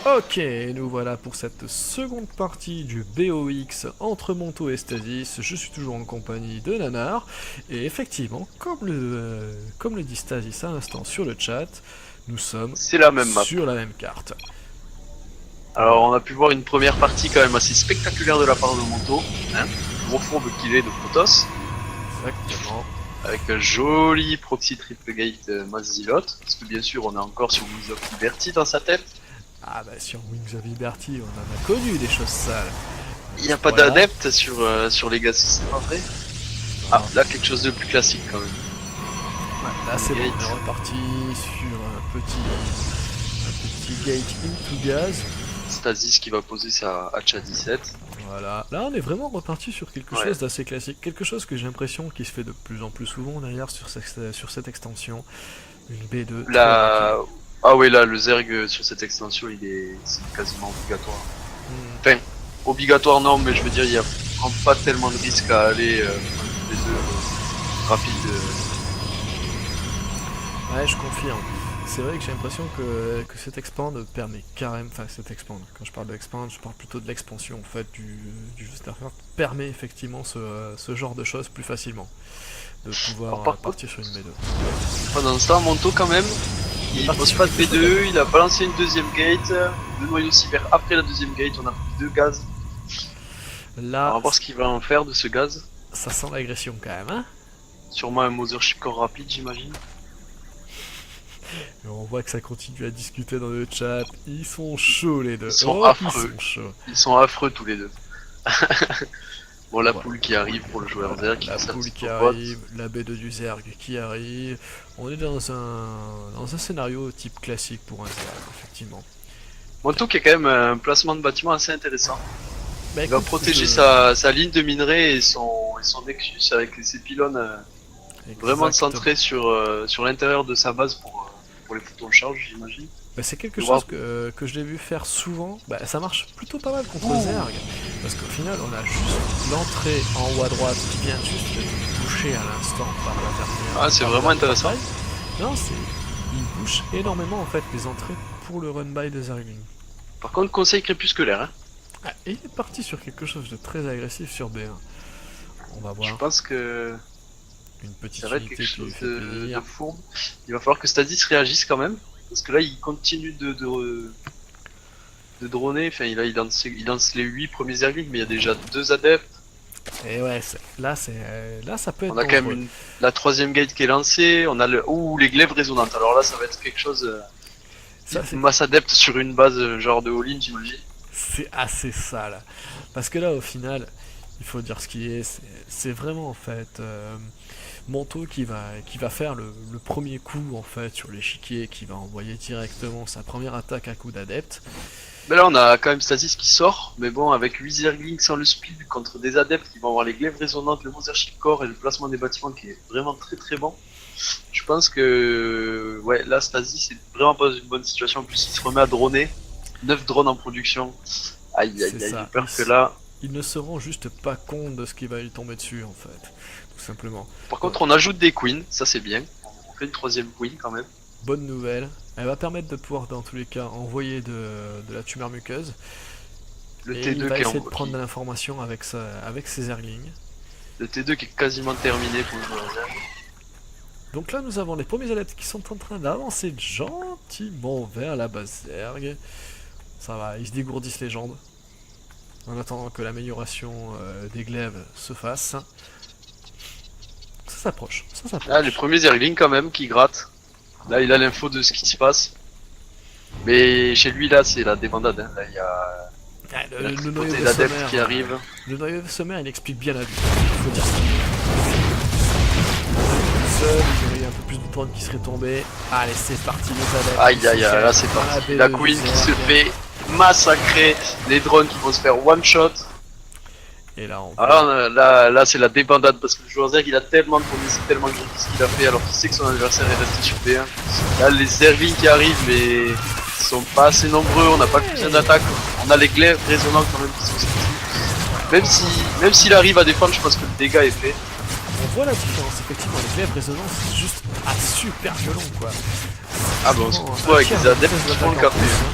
Ok, nous voilà pour cette seconde partie du BOX entre Monto et Stasis. Je suis toujours en compagnie de Nanar. Et effectivement, comme le dit Stasis à l'instant sur le chat, nous sommes C'est la même map. sur la même carte. Alors on a pu voir une première partie quand même assez spectaculaire de la part de Monto, hein, gros fourbe qu'il est de Protoss, Exactement. avec un joli proxy triple gate Mazilot, parce que bien sûr on est encore sur Wings of Liberty dans sa tête. Ah bah sur Wings of Liberty, on en a connu des choses sales. Il n'y a pas Voilà. d'adepte sur Legacy, c'est pas vrai? Ah, Non. là quelque chose de plus classique quand même. Ouais, là c'est bon, on Gate. est reparti sur un petit gate into gaz. Stasis qui va poser sa Hacha 17. Voilà, là on est vraiment reparti sur quelque Ouais. chose d'assez classique, quelque chose que j'ai l'impression qui se fait de plus en plus souvent d'ailleurs sur cette extension, une B2 très rapide. La... Ah oui, là, le Zerg sur cette extension, c'est quasiment obligatoire. Hmm. Enfin, obligatoire non, mais je veux dire, il n'y a pas tellement de risque à aller prendre les deux rapides. Ouais, je confirme. C'est vrai que j'ai l'impression que cet expand permet carrément, enfin cet expand, quand je parle d'expand, je parle plutôt de l'expansion en fait du jeu StarCraft, permet effectivement ce genre de choses plus facilement, de Alors pouvoir par contre, partir sur une B2. pendant ce temps, Monto quand même, Il est il parti pose sur pas de quelque chose là. B2, il a balancé une deuxième gate, deux noyaux cyber après la deuxième gate, on a pris deux gaz. Alors, on Là, va voir ce qu'il va en faire de ce gaz. ça sent l'agression quand même, hein. Sûrement un Mothership Core rapide, j'imagine. Et on voit que ça continue à discuter dans le chat. Ils sont chauds les Ils deux. sont Oh, qu'ils affreux. sont chauds. Ils sont affreux tous les deux. Bon, la Voilà. poule qui arrive pour le joueur Voilà, Zerg, qui la fait sa poule petite qui popote. arrive, la B2 du Zerg qui arrive. On est dans un scénario type classique pour un Zerg, effectivement. Monto qui a quand même un placement de bâtiment assez intéressant. Bah Il va écoute, protéger sa ligne de minerai et son Nexus avec ses pylônes vraiment exactement. centrés sur l'intérieur de sa base pour les photons de charge, j'imagine. Bah, c'est quelque Je vois. chose que je l'ai vu faire souvent. Bah, ça marche plutôt pas mal contre Zerg. Parce qu'au final, on a juste l'entrée en haut à droite qui vient juste d'être bouchée à l'instant par la Ah, dernière. c'est Par le vraiment dernier intéressant. run-by. Non, c'est. Il bouche énormément en fait les entrées pour le run-by de Zergling. Par contre, conseil crépusculaire. Hein. Ah, et il est parti sur quelque chose de très agressif sur B1. On va Je voir. pense que Une ça petite va être quelque unité qui lui chose fait de plaisir. fourbe. Il va falloir que Stasis réagisse quand même. Parce que là, il continue de droner. Enfin, il lance les 8 premiers Zerglings, mais il y a déjà 2 adeptes. Et ouais, là ça peut être On a quand même dangereux. la troisième gate qui est lancée. On a les glaives résonantes. Alors là, ça va être quelque chose. Ça, Masse adepte sur une base genre de all-in, j'imagine. c'est assez sale. Parce que là, au final, il faut dire ce qui est. C'est vraiment en fait Monto qui va faire le premier coup en fait sur l'échiquier, qui va envoyer directement sa première attaque à coup d'adepte. Mais là, on a quand même Stasis qui sort. Mais bon, avec 8 Zerglings sans le speed contre des adeptes qui vont avoir les glaives résonantes, le Mothership Core et le placement des bâtiments qui est vraiment très très bon. Je pense que ouais, là, Stasis c'est vraiment pas une bonne situation. En plus, il se remet à droner. 9 drones en production. Aïe C'est aïe aïe, j'ai ça. peur que là. Il ne se rend juste pas compte de ce qui va lui tomber dessus en fait. Tout simplement. Par Bon, contre, on ajoute des queens, ça c'est bien. On fait une troisième queen quand même. bonne nouvelle. Elle va permettre de pouvoir dans tous les cas envoyer de la tumeur muqueuse. Le Et il T2 va qui est, essayer de prendre de l'information avec ses Zerglings. le T2 qui est quasiment terminé pour le joueur Zerg. Donc là nous avons les premiers adeptes qui sont en train d'avancer gentiment vers la base Zerg. Ça va, ils se dégourdissent les jambes. En attendant que l'amélioration des glaives se fasse. Ça s'approche, ça Ah, les s'approche. premiers Zerglings quand même qui grattent. Là, il a l'info de ce qui se passe. Mais chez lui, là, c'est la débandade. Hein. Là, il y a Ah, la le noyau tripotée de d'adeptes sommaire, qui arrivent. le noyau de sommaire, il explique bien la vie. Il faut dire ça. Seul, il y aurait un peu plus de drones qui seraient tombés. Allez, c'est parti, les adeptes. Aïe aïe aïe, là c'est parti. La queen qui se fait massacrer. Les drones qui vont se faire one shot. Et là, on Alors voit. là c'est la débandade parce que le joueur Zerg il a tellement tourné, c'est tellement gris ce qu'il a fait alors qu'il sait que son adversaire est resté sur B1. Là les Zerglings qui arrivent mais ils sont pas assez nombreux, on n'a pas le plus d'attaque. On a les glaives résonnants quand même qui sont sortis. Même s'il arrive à défendre, je pense que le dégât est fait. On voit la différence, effectivement, les glaives résonance, c'est juste super violent quoi. Ah bah on se retrouve avec les adeptes qui font le café. Hein.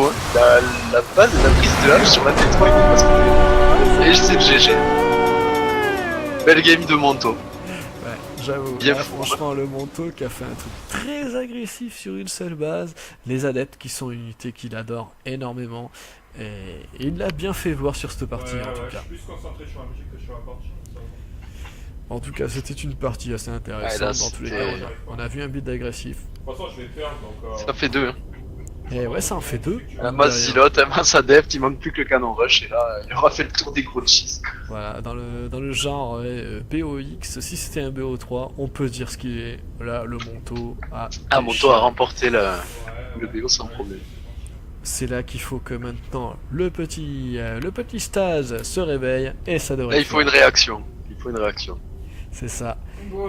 Monto, hein. La base, la prise de hache sur la T3 il est passé. Et c'est GG. Belle game de Monto. Ouais, j'avoue. Bien Là, fou, franchement, le Monto qui a fait un truc très agressif sur une seule base. Les adeptes qui sont une unité qu'il adore énormément. Et il l'a bien fait voir sur cette partie en tout Je cas. suis plus concentré sur la musique que sur la partie. Ça va. En tout cas, c'était une partie assez intéressante. Ouais, là, dans tous les c'était- cas, on a vu un build agressif. De toute façon, je vais perdre donc. Ça fait 2. Hein. Et ouais, ça en fait 2. La masse Zilote, la masse Adept, il manque plus que le canon rush. Et là, il aura fait le tour des gros cheese. Voilà, dans le genre BOX, si c'était un BO3, on peut dire ce qu'il est. Là, le Monto a. Ah, Monto a remporté le Ouais, BO sans problème. C'est là qu'il faut que maintenant le petit Staz se réveille et ça devrait. Là, il faut une réaction. Il faut une réaction. C'est ça. Faut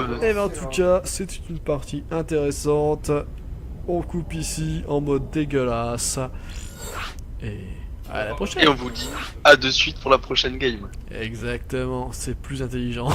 re- Et ben en tout cas, c'est une partie intéressante. On coupe ici en mode dégueulasse. Et à la Et prochaine. on vous dit à de suite pour la prochaine game. Exactement, c'est plus intelligent.